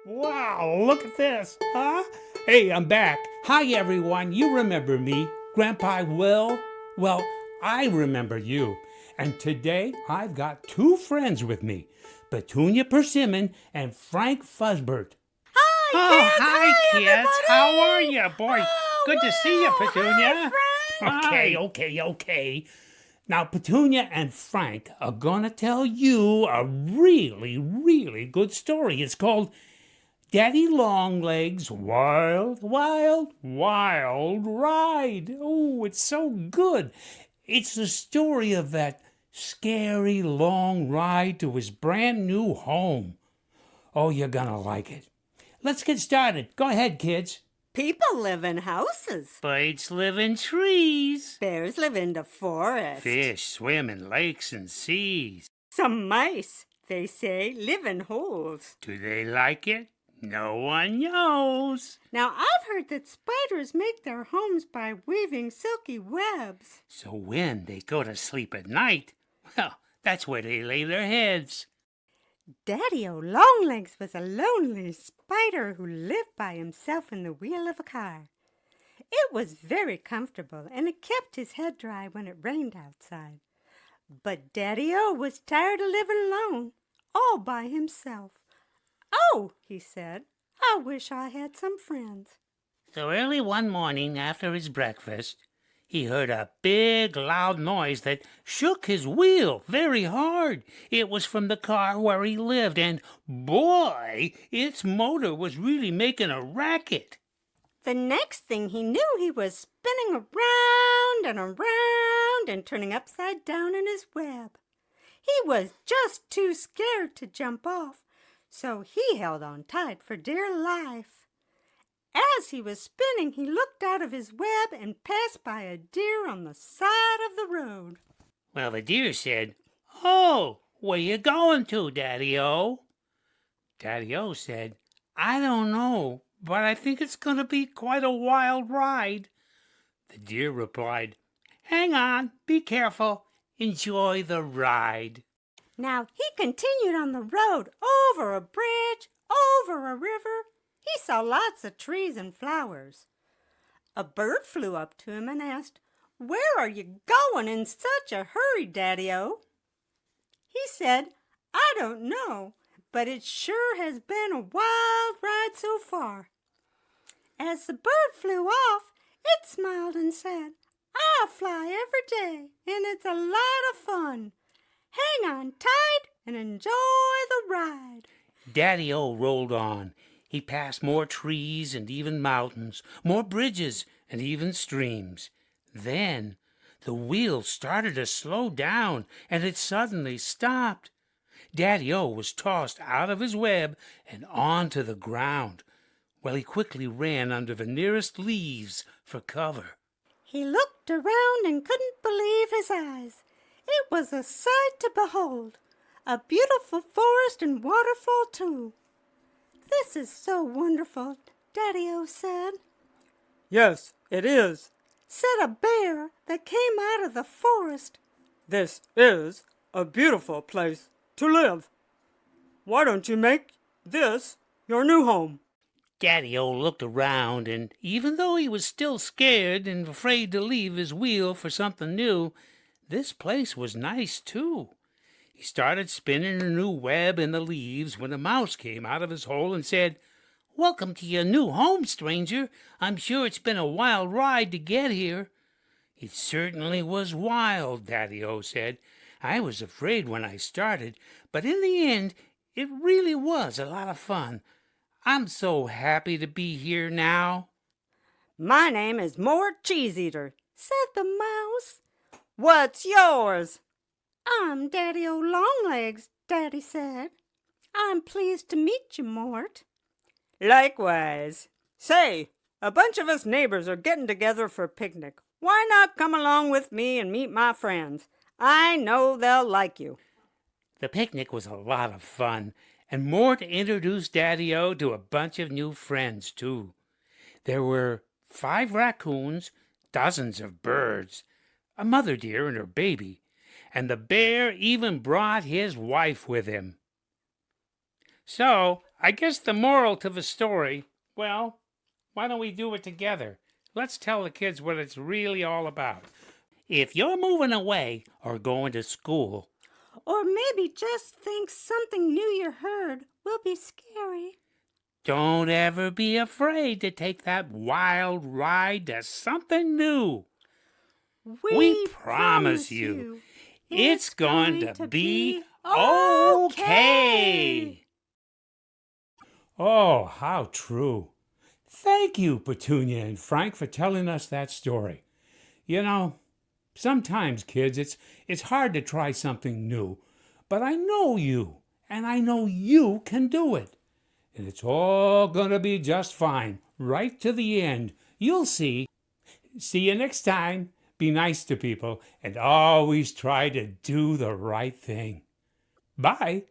Wow, look at this, huh? Hey, I'm back. Hi, everyone. You remember me, Grandpa Will? Well, I remember you. And today I've got two friends with me, Petunia Persimmon and Frank Fuzzbert. Hi, Oh, kids! hi, Hi, kids. How are everybody! you? Boy, Oh, good to see you, wow! Petunia. Hi, Frank! Okay. Now, Petunia and Frank are gonna tell you a really good story. It's called Daddy Longlegs' wild ride. Oh, it's so good. It's the story of that scary long ride to his brand new home. Oh, you're gonna like it. Let's get started. Go ahead, kids. People live in houses. Birds live in trees. Bears live in the forest. Fish swim in lakes and seas. Some mice, they say, live in holes. Do they like it? No one knows. Now, I've heard that spiders make their homes by weaving silky webs. So when they go to sleep at night, well, that's where they lay their heads. Daddy-O Longlegs was a lonely spider who lived by himself in the wheel of a car. It was very comfortable, and it kept his head dry when it rained outside. But Daddy-O was tired of living alone, all by himself. "Oh," he said, "I wish I had some friends." So early one morning after his breakfast, he heard a big, loud noise that shook his wheel very hard. It was from the car where he lived, and boy, its motor was really making a racket. The next thing he knew, he was spinning around and around and turning upside down in his web. He was just too scared to jump off, so he held on tight for dear life. As he was spinning, he looked out of his web and passed by a deer on the side of the road. Well, the deer said, "Oh, where you going to, Daddy-O?" Daddy-O said, "I don't know, but I think it's going to be quite a wild ride." The deer replied, "Hang on, be careful, enjoy the ride." Now he continued on the road, over a bridge, over a river. He saw lots of trees and flowers. A bird flew up to him and asked, "Where are you going in such a hurry, Daddy-O?" He said, "I don't know, but it sure has been a wild ride so far." As the bird flew off, it smiled and said, "I fly every day, and it's a lot of fun. Hang on tight and enjoy the ride." Daddy-O rolled on. He passed more trees and even mountains, more bridges and even streams. Then the wheel started to slow down, and it suddenly stopped. Daddy-O was tossed out of his web and onto the ground. Well, he quickly ran under the nearest leaves for cover. He looked around and couldn't believe his eyes. It was a sight to behold, a beautiful forest and waterfall too. "This is so wonderful," Daddy-O said. "Yes, it is," said a bear that came out of the forest. "This is a beautiful place to live. Why don't you make this your new home?" Daddy-O looked around, and even though he was still scared and afraid to leave his wheel for something new, this place was nice too. He started spinning a new web in the leaves when a mouse came out of his hole and said, "Welcome to your new home, stranger. I'm sure it's been a wild ride to get here." "It certainly was wild," Daddy-O said. "I was afraid when I started, but in the end, it really was a lot of fun. I'm so happy to be here now." "My name is More Cheese Eater," said the mouse. "What's yours?" "I'm Daddy-O Longlegs," Daddy said. "I'm pleased to meet you, Mort." "Likewise. Say, a bunch of us neighbors are getting together for a picnic. Why not come along with me and meet my friends? I know they'll like you." The picnic was a lot of fun, and Mort introduced Daddy-O to a bunch of new friends, too. There were 5 raccoons, dozens of birds, a mother deer and her baby, and the bear even brought his wife with him. So I guess the moral to the story, well, why don't we do it together? Let's tell the kids what it's really all about. If you're moving away or going to school, Or maybe just think something new you heard will be scary. don't ever be afraid to take that wild ride to something new. We promise you, it's going to be okay. Oh, how true. Thank you, Petunia and Frank, for telling us that story. You know, sometimes, kids, it's hard to try something new, but I know you, and I know you can do it. And it's all going to be just fine, right to the end. You'll see. See you next time. Be nice to people, and always try to do the right thing. Bye.